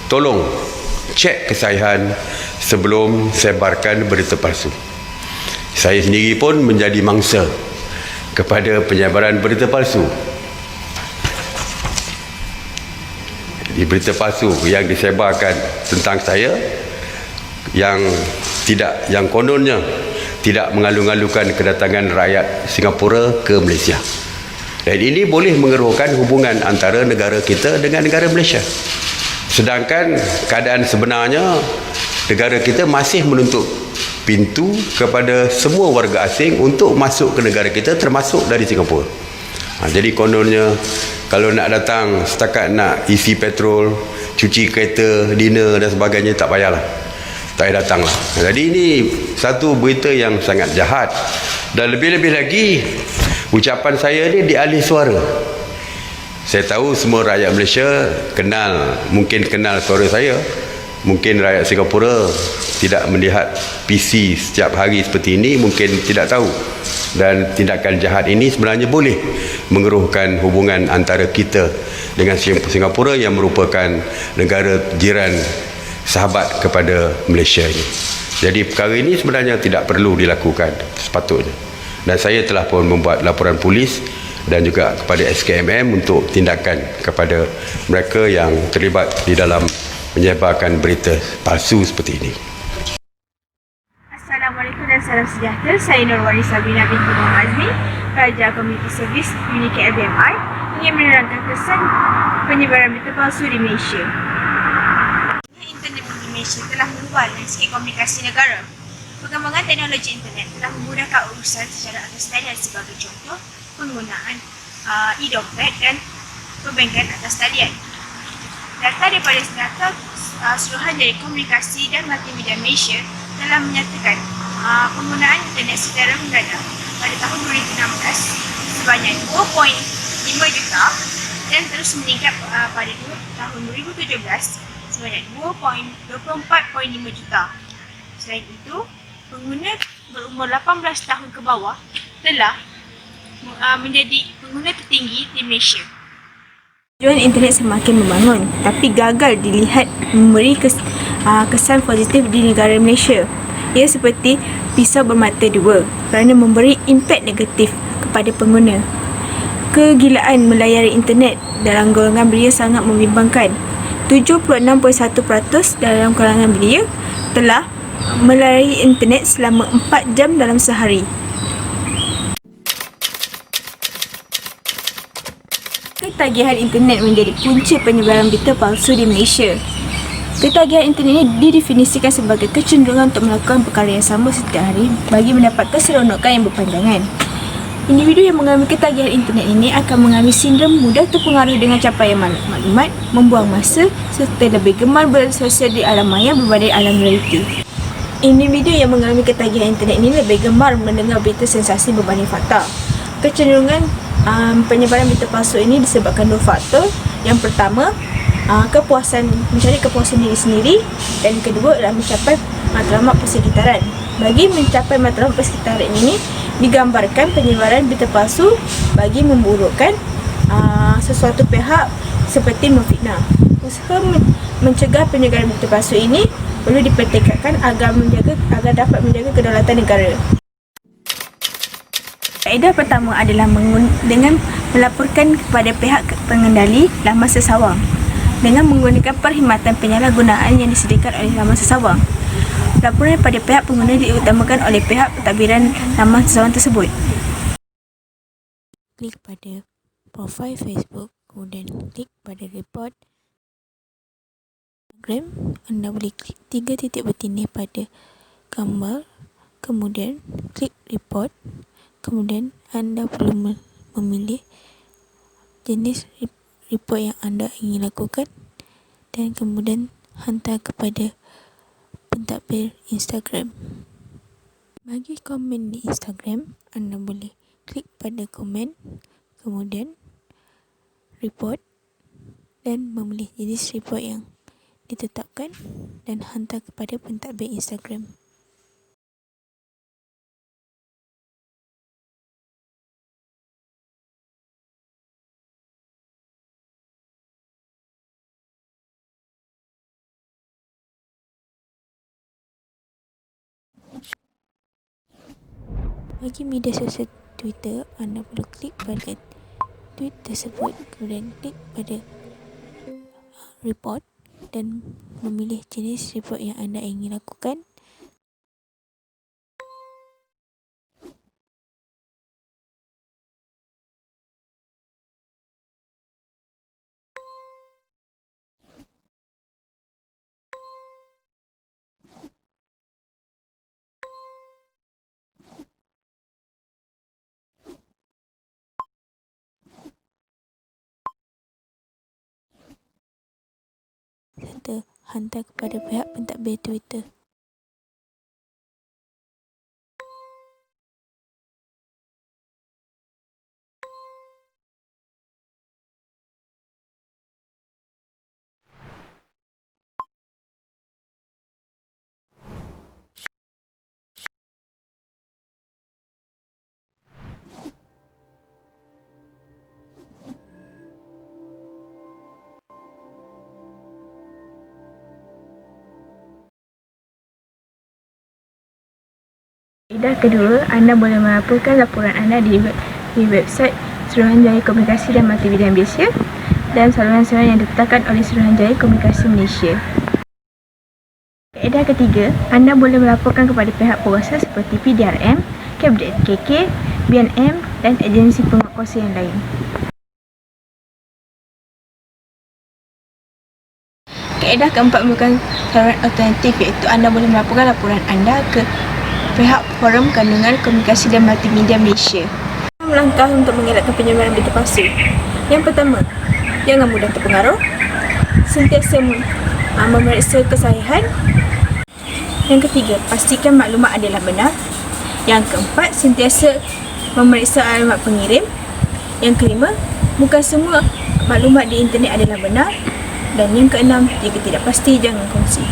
tolong cek kesahihan sebelum sebarkan berita palsu. Saya sendiri pun menjadi mangsa kepada penyebaran berita palsu. Di berita palsu yang disebarkan tentang saya yang kononnya tidak mengalu-alukan kedatangan rakyat Singapura ke Malaysia. Dan ini boleh mengeruhkan hubungan antara negara kita dengan negara Malaysia. Sedangkan keadaan sebenarnya negara kita masih menutup pintu kepada semua warga asing untuk masuk ke negara kita, termasuk dari Singapura. Jadi kononnya kalau nak datang setakat nak isi petrol, cuci kereta, dinner dan sebagainya, tak payahlah, tak payah datanglah. Jadi ini satu berita yang sangat jahat. Dan lebih-lebih lagi, ucapan saya ni dialih suara. Saya tahu semua rakyat Malaysia mungkin kenal suara saya. Mungkin rakyat Singapura tidak melihat PC setiap hari seperti ini, mungkin tidak tahu. Dan tindakan jahat ini sebenarnya boleh mengeruhkan hubungan antara kita dengan Singapura yang merupakan negara jiran sahabat kepada Malaysia ini. Jadi perkara ini sebenarnya tidak perlu dilakukan sepatutnya. Dan saya telah pun membuat laporan polis dan juga kepada SKMM untuk tindakan kepada mereka yang terlibat di dalam menyebarkan berita palsu seperti ini. Assalamualaikum dan salam sejahtera. Saya Nurwari Sabina binti Muhammad Azmi, Pelajar Community Service Unit KLBMI, ingin menerangkan kesan penyebaran berita palsu di Malaysia. Internet di Malaysia telah mengubah landscape komunikasi negara. Perkembangan teknologi internet telah memudahkan urusan secara atas talian, sebagai contoh penggunaan e-dompet dan perbankan atas talian. Data daripada Suruhan Jari Komunikasi dan Multimedia Malaysia telah menyatakan penggunaan internet secara mendadak pada tahun 2016 sebanyak 2.5 juta dan terus meningkat pada tahun 2017 sebanyak 24.5 juta. Selain itu, pengguna berumur 18 tahun ke bawah telah menjadi pengguna tertinggi di Malaysia. Tujuan internet semakin membangun, tapi gagal dilihat memberi kesan positif di negara Malaysia. Ia seperti pisau bermata dua kerana memberi impak negatif kepada pengguna. Kegilaan melayari internet dalam golongan belia sangat membimbangkan. 76.1% dalam kalangan belia telah melayari internet selama 4 jam dalam sehari. Ketagihan internet menjadi punca penyebaran berita palsu di Malaysia. Ketagihan internet ini didefinisikan sebagai kecenderungan untuk melakukan perkara yang sama setiap hari bagi mendapatkan keseronokan yang berpanjangan. Individu yang mengalami ketagihan internet ini akan mengalami sindrom mudah terpengaruh dengan capaian maklumat, membuang masa serta lebih gemar bersosial di alam maya berbanding alam realiti. Individu yang mengalami ketagihan internet ini lebih gemar mendengar berita sensasi berbanding fakta. Kecenderungan penyebaran berita palsu ini disebabkan dua faktor. Yang pertama, mencari kepuasan diri sendiri, dan kedua adalah mencapai matlamat persekitaran. Bagi mencapai matlamat persekitaran ini, digambarkan penyebaran berita palsu bagi memburukkan sesuatu pihak seperti memfitnah. Usaha mencegah penyebaran berita palsu ini perlu dipertingkatkan agar dapat menjaga kedaulatan negara. Kaedah pertama adalah dengan melaporkan kepada pihak pengendali laman sesawang dengan menggunakan perkhidmatan penyalahgunaan yang disediakan oleh laman sesawang. Laporan pada pihak pengguna diutamakan oleh pihak pentadbiran laman sesawang tersebut. Klik pada profil Facebook, kemudian klik pada report Instagram. Anda boleh klik 3 titik bertindih pada gambar, kemudian klik report. Kemudian anda perlu memilih jenis report yang anda ingin lakukan dan kemudian hantar kepada pentadbir Instagram. Bagi komen di Instagram, anda boleh klik pada komen, kemudian report dan memilih jenis report yang ditetapkan dan hantar kepada pentadbir Instagram. Bagi media sosial Twitter, anda perlu klik pada tweet tersebut, kemudian klik pada report dan memilih jenis report yang anda ingin lakukan. Serta hantar kepada pihak pentadbir Twitter. Kaedah kedua, anda boleh melaporkan laporan anda di website Suruhanjaya Komunikasi dan Multimedia Malaysia dan saluran-saluran yang ditetapkan oleh Suruhanjaya Komunikasi Malaysia. Kaedah ketiga, anda boleh melaporkan kepada pihak berkuasa seperti PDRM, Kabinet KK, BNM dan agensi penguatkuasa yang lain. Kaedah keempat merupakan saluran alternatif, iaitu anda boleh melaporkan laporan anda ke pihak Forum Kandungan Komunikasi dan Multimedia Malaysia. Langkah untuk mengelakkan penyebaran berita palsu. Yang pertama, jangan mudah terpengaruh. Sentiasa memeriksa kesahihan. Yang ketiga, pastikan maklumat adalah benar. Yang keempat, sentiasa memeriksa alamat pengirim. Yang kelima, bukan semua maklumat di internet adalah benar. Dan yang keenam, jika tidak pasti, jangan kongsi.